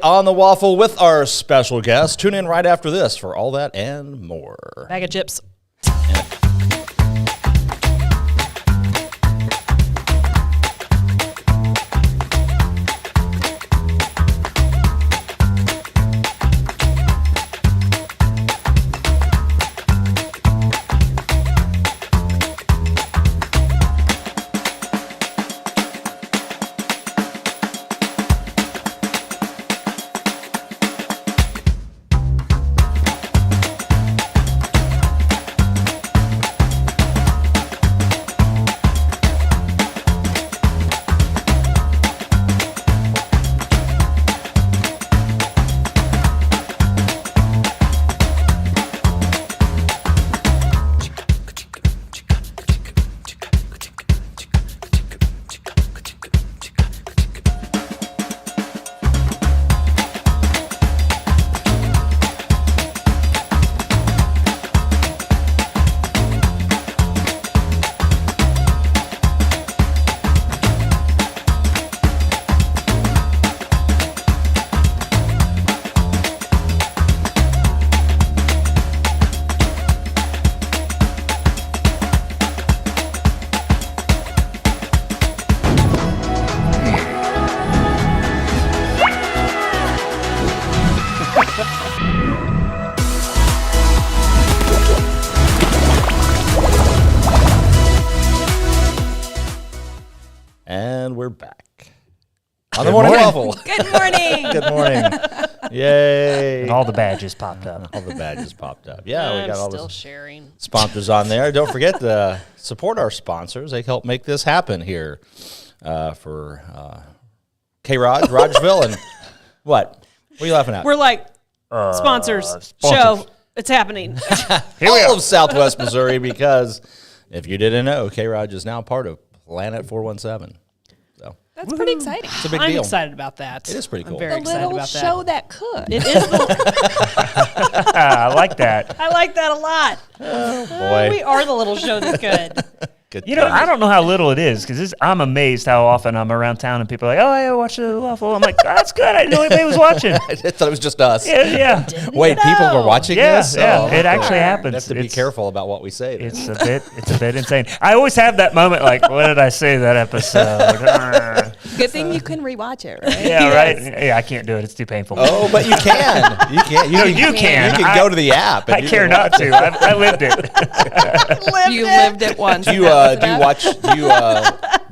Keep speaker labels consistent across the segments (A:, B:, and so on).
A: On the Waffle with our special guest. Tune in right after this for all that and more.
B: Bag of chips.
A: And we're back. On the Morning Waffle.
C: Good morning.
A: Good morning. Yay.
D: And all the badges popped up.
A: All the badges popped up. Yeah, we got all
B: still
A: the
B: sharing
A: sponsors on there. Don't forget to support our sponsors. They help make this happen here for K-ROG, Rogersville, and what? What are you laughing at?
B: We're like sponsors. Show. It's happening.
A: All of Southwest Missouri, because if you didn't know, K-ROG is now part of Planet 417. So
C: That's pretty exciting.
A: it's a big
B: I'm
A: deal.
B: excited about that.
A: It is pretty cool.
B: I'm very
C: The
B: excited
C: little
B: about that.
C: show that could.
B: It is.
D: I like that.
B: I like that a lot.
A: Boy.
B: We are the little show that could.
A: Good
D: You know,
A: times.
D: I don't know how little it is because I'm amazed how often I'm around town and people are like, "Oh, yeah, watch the Waffle." I'm like, "That's good. I didn't know anybody was watching."
A: I thought it was just us.
D: Yeah.
A: Wait, people were watching
D: Yeah,
A: this?
D: yeah,
A: Oh,
D: it actually
A: we
D: happens.
A: have to be
D: It's-
A: careful about what we say. then.
D: It's a bit insane. I always have that moment like, "What did I say that episode?"
C: Good thing you can rewatch it, right?
D: Yeah, right. Yeah, I can't do it. It's too painful.
A: Oh, but you can. You can.
D: No, you can.
A: You can go to the app. and
D: I
A: you
D: care
A: can
D: not
A: watch
D: to.
A: it.
D: I lived it.
C: You lived it once.
A: Do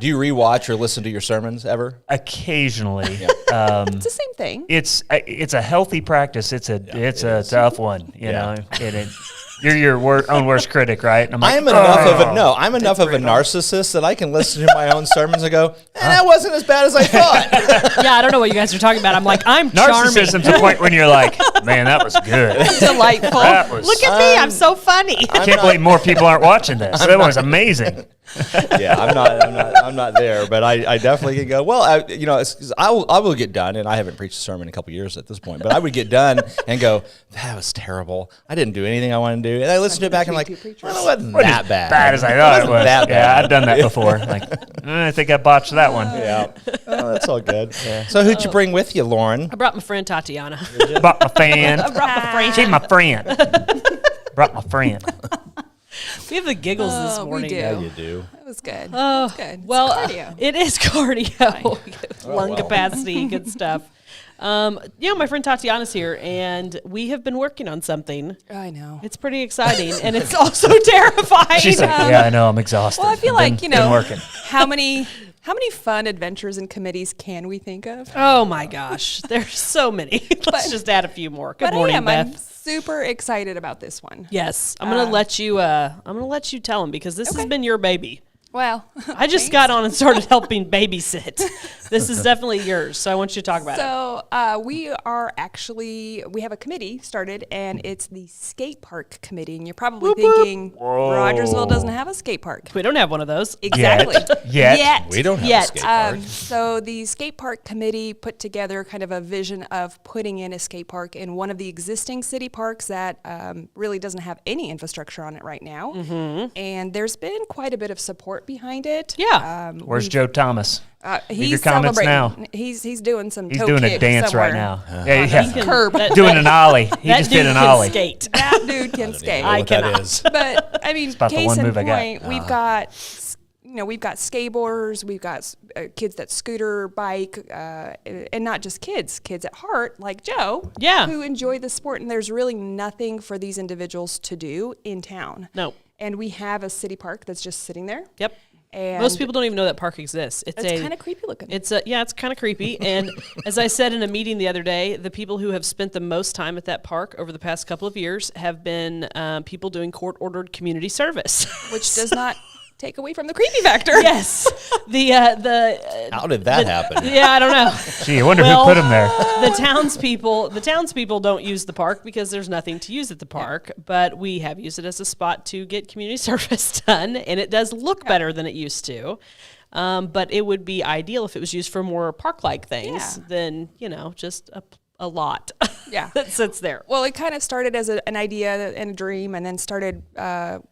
A: you rewatch or listen to your sermons ever?
D: Occasionally.
C: It's the same thing.
D: It's a healthy practice. It's a tough one, you know. You're your own worst critic, right? And I'm like,
A: I'm enough of a narcissist that I can listen to my own sermons and go, that wasn't as bad as I thought.
B: Yeah, I don't know what you guys are talking about. I'm like, I'm charming.
D: narcissism's the point when you're like, man, that was good.
B: Delightful.
D: That was-
B: Look at me. I'm so funny.
D: I can't believe more people aren't watching this. That was amazing.
A: Yeah, I'm not there, but I definitely can go. Well, I will get done, and I haven't preached a sermon in a couple years at this point, but I would get done and go, that was terrible. I didn't do anything I wanted to do, and I listened to it back and I'm like, well, it wasn't that bad.
D: Bad as I thought it was.
A: That
D: Yeah,
A: bad.
D: I've done that before. Like, I think I botched that one.
A: Yeah, oh, that's all good. So who'd you bring with you, Lauren?
B: I brought my friend Tatyana.
D: Brought my fan.
B: I brought my friend.
D: She's my friend. Brought my friend.
B: We have the giggles this
C: we
B: morning.
C: do.
A: Yeah, you do.
C: That was good.
B: Oh,
C: Good. It's
B: well,
C: cardio.
B: it is cardio. Lung
A: well.
B: capacity, good stuff. My friend Tatyana's here, and we have been working on something.
C: I know.
B: It's pretty exciting, and it's also terrifying.
D: She's like, yeah, I know, I'm exhausted.
C: Well, I feel
D: I've
C: like,
D: been working.
C: how many fun adventures and committees can we think of?
B: Oh my gosh, there's so many. Let's just add a few more. Good
C: But
B: morning,
C: I'm
B: Beth.
C: super excited about this one.
B: Yes, I'm gonna let you. I'm gonna let you tell him because this has
C: Okay.
B: been your baby.
C: Well,
B: I just got on and started helping babysit. This is definitely yours, so I want you to talk about it.
C: So we have a committee started, and it's the skate park committee. And you're probably thinking, Rogersville doesn't have a skate park.
B: We don't have one of those.
C: Exactly.
D: Yet.
A: We don't have
B: Yet.
A: a skate park.
C: So the skate park committee put together kind of a vision of putting in a skate park in one of the existing city parks that really doesn't have any infrastructure on it right now. And there's been quite a bit of support heart behind it.
B: Yeah.
D: Where's Joe Thomas? Leave
C: He's
D: your comments
C: celebrating.
D: now.
C: He's doing some.
D: He's
C: toe
D: doing a
C: kicks
D: dance
C: somewhere.
D: right now. Yeah.
C: Curb.
D: Doing an ollie. He
B: That
D: just
B: dude
D: did an
B: can
D: ollie.
B: skate.
C: That dude can skate.
B: I
A: what that
B: cannot.
A: is.
C: But I mean,
D: about the
C: case
D: one
C: in
D: move I got.
C: point, we've got we've got skateboarders, we've got kids that scooter bike, and not just kids at heart like Joe,
B: Yeah.
C: who enjoy the sport. And there's really nothing for these individuals to do in town.
B: No.
C: And we have a city park that's just sitting there.
B: Yep.
C: And
B: Most people don't even know that park exists.
C: it's kind of creepy looking.
B: It's kind of creepy. And as I said in a meeting the other day, the people who have spent the most time at that park over the past couple of years have been people doing court-ordered community service.
C: which does not take away from the creepy factor.
B: Yes.
A: How did that happen?
B: Yeah, I don't know.
D: Gee, I wonder
B: Well,
D: who put him there.
B: The townspeople don't use the park because there's nothing to use at the park, but we have used it as a spot to get community service done, and it does look better than it used to. But it would be ideal if it was used for more park-like things than, just a lot
C: Yeah.
B: that sits there.
C: Well, it kind of started as an idea and a dream, and then started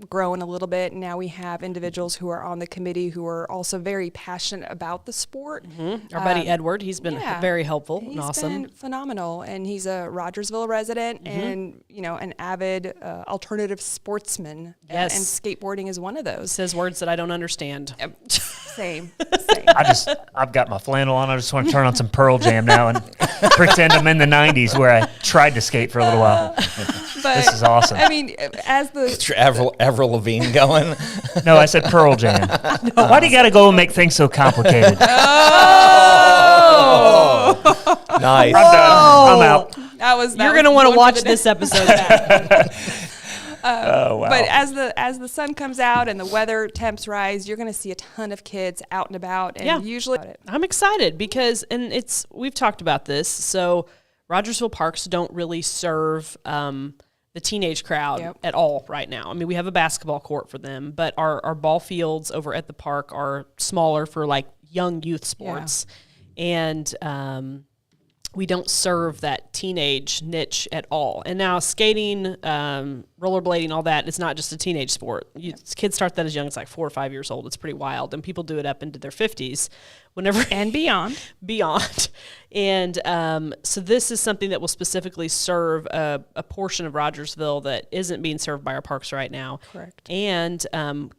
C: growing a little bit. And now we have individuals who are on the committee who are also very passionate about the sport.
B: Our buddy Edward, he's been very helpful and awesome.
C: He's been phenomenal, and he's a Rogersville resident, and an avid alternative sportsman.
B: Yes.
C: And skateboarding is one of those.
B: Says words that I don't understand.
C: Same.
D: I've got my flannel on. I just want to turn on some Pearl Jam now and pretend I'm in the 90s where I tried to skate for a little while.
C: But,
D: This is awesome.
C: I mean, as the
A: Get your Avril Lavigne going.
D: No, I said Pearl Jam. Why do you got to go and make things so complicated?
A: Nice.
D: I'm done. I'm out.
C: that was
B: You're going to want to watch this episode back.
D: Oh, wow.
C: But as the sun comes out and the weather temps rise, you're going to see a ton of kids out and about, and usually
B: I'm excited because, and we've talked about this, so Rogersville parks don't really serve the teenage crowd at all right now. I mean, we have a basketball court for them, but our ball fields over at the park are smaller for like young youth sports. And we don't serve that teenage niche at all. And now skating, rollerblading, all that, it's not just a teenage sport. Kids start that as young as like 4 or 5 years old. It's pretty wild. And people do it up into their 50s.
C: and beyond.
B: And so this is something that will specifically serve a portion of Rogersville that isn't being served by our parks right now.
C: Correct.
B: And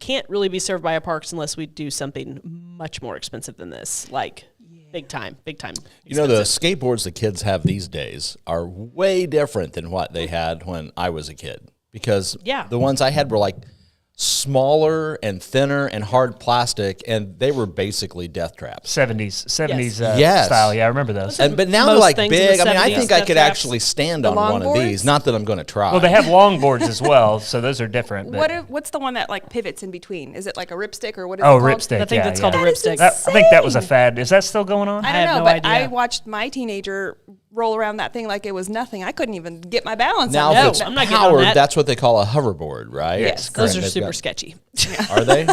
B: can't really be served by our parks unless we do something much more expensive than this, like big time.
A: You know, the skateboards the kids have these days are way different than what they had when I was a kid. Because the ones I had were like smaller and thinner and hard plastic, and they were basically death traps.
D: 70s
A: Yes.
D: style. Yeah, I remember those.
A: But now
B: Most
A: they're like
B: things in
A: big.
B: the
A: I mean, I
B: 70s
A: think I
B: death
A: could
B: traps.
A: actually stand
C: The
A: on one of
C: longboards?
A: these. Not that I'm going to try.
D: Well, they have longboards as well, so those are different. But
C: What's the one that like pivots in between? Is it like a ripstick or what is it called?
D: ripstick.
B: I think that's called a
C: That is
B: ripstick.
D: I think that was a fad. Is that still going on?
C: I
B: I
C: don't
B: have
C: know,
B: no
C: but
B: idea.
C: I watched my teenager roll around that thing like it was nothing. I couldn't even get my balance
A: now,
C: on
A: if
C: it.
A: it's
B: I'm not getting on
A: powered,
B: that.
A: that's what they call a hoverboard, right?
C: Yes.
B: Those are
A: They've
B: super
A: got-
B: sketchy.
A: Are they?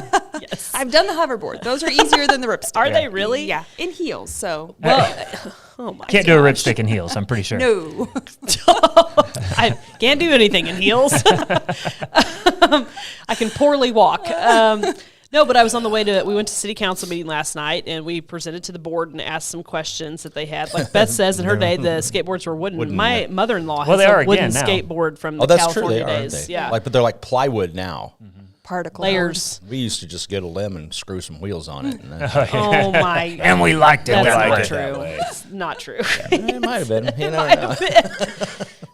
B: Yes.
C: I've done the hoverboard. Those are easier than the ripstick.
B: Are they really?
C: Yeah, in heels. So
B: Well, oh my
D: Can't do a ripstick in heels, I'm pretty sure.
C: no.
B: I can't do anything in heels. I can poorly walk. No, but I was on the way we went to city council meeting last night, and we presented to the board and asked some questions that they had. Like Beth says, in her day, the skateboards were wooden. My mother-in-law
D: Well,
B: has
D: they are
B: a wooden
D: again now.
B: skateboard from
A: Oh,
B: the
A: that's true.
B: California
A: They are,
B: days.
A: aren't they?
B: Yeah.
A: But they're like plywood now.
C: Particle
B: Layers.
A: We used to just get a limb and screw some wheels on it. And
B: Oh, my.
D: And we liked it.
B: That's
D: that
B: not
D: way.
B: true. It's not true.
A: it might have been. You never know.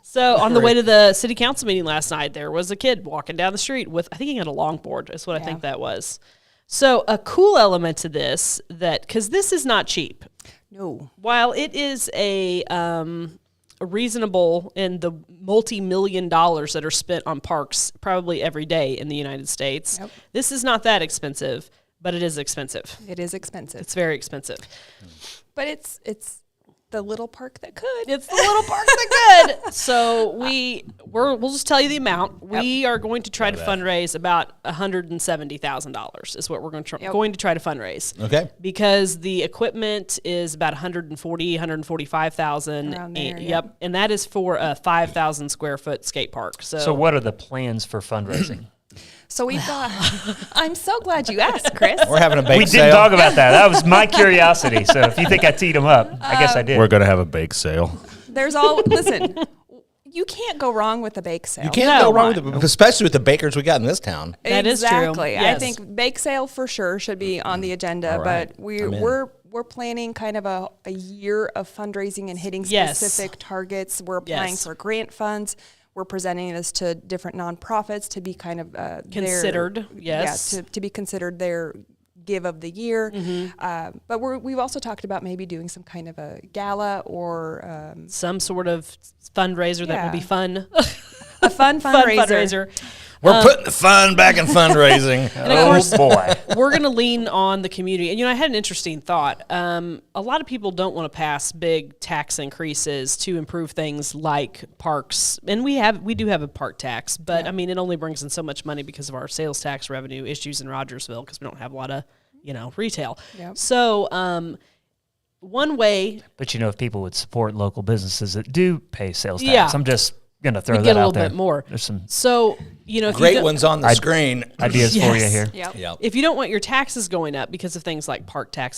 B: So on the way to the city council meeting last night, there was a kid walking down the street with, I think he had a longboard, is what I think that was. So a cool element to this, because this is not cheap.
C: No.
B: While it is a reasonable in the multi-million dollars that are spent on parks probably every day in the United States, this is not that expensive, but it is expensive.
C: It is expensive.
B: It's very expensive.
C: But it's the little park that could.
B: It's the little park that could. So we'll just tell you the amount. We are going to try to fundraise about $170,000 is what we're going to try to fundraise.
A: Okay.
B: Because the equipment is about $145,000.
C: Around there,
B: and,
C: yeah.
B: Yep. And that is for a 5,000 square foot skate park.
D: So what are the plans for fundraising?
C: So we've got. I'm so glad you asked, Chris.
A: We're having a bake
D: We
A: sale.
D: didn't talk about that. That was my curiosity. So if you think I teed them up, I guess I did.
A: We're going to have a bake sale.
C: There's all. Listen, you can't go wrong with a bake sale.
A: You can't go wrong with it, especially with the bakers we got in this town.
B: That is true.
C: Exactly.
B: Yes.
C: I think bake sale for sure should be on the agenda,
A: All right.
C: but
A: I'm in.
C: we're planning kind of a year of fundraising and hitting
B: Yes.
C: specific targets. We're applying
B: Yes.
C: for grant funds. We're presenting this to different nonprofits to be kind of
B: Considered, yes.
C: to be considered their give of the year. But we've also talked about maybe doing some kind of a gala or
B: Some sort of fundraiser that will be
C: Yeah.
B: fun.
C: a fun fundraiser.
A: We're putting the fun back in fundraising.
B: And of course,
D: boy.
B: we're going to lean on the community. And, I had an interesting thought. A lot of people don't want to pass big tax increases to improve things like parks. And we do have a park tax, but I mean, it only brings in so much money because of our sales tax revenue issues in Rogersville because we don't have a lot of, retail.
C: Yep.
B: So, one way
D: But if people would support local businesses that do pay sales tax,
B: Yeah.
D: I'm just going to throw
B: we
D: that
B: get a
D: out
B: little
D: there.
B: bit more.
D: There's some
B: So, if
A: Great
B: you
A: ones on the screen.
D: ideas for you
B: Yes.
D: here.
C: Yep.
A: Yep.
B: if you don't want your taxes going up because of things like park taxes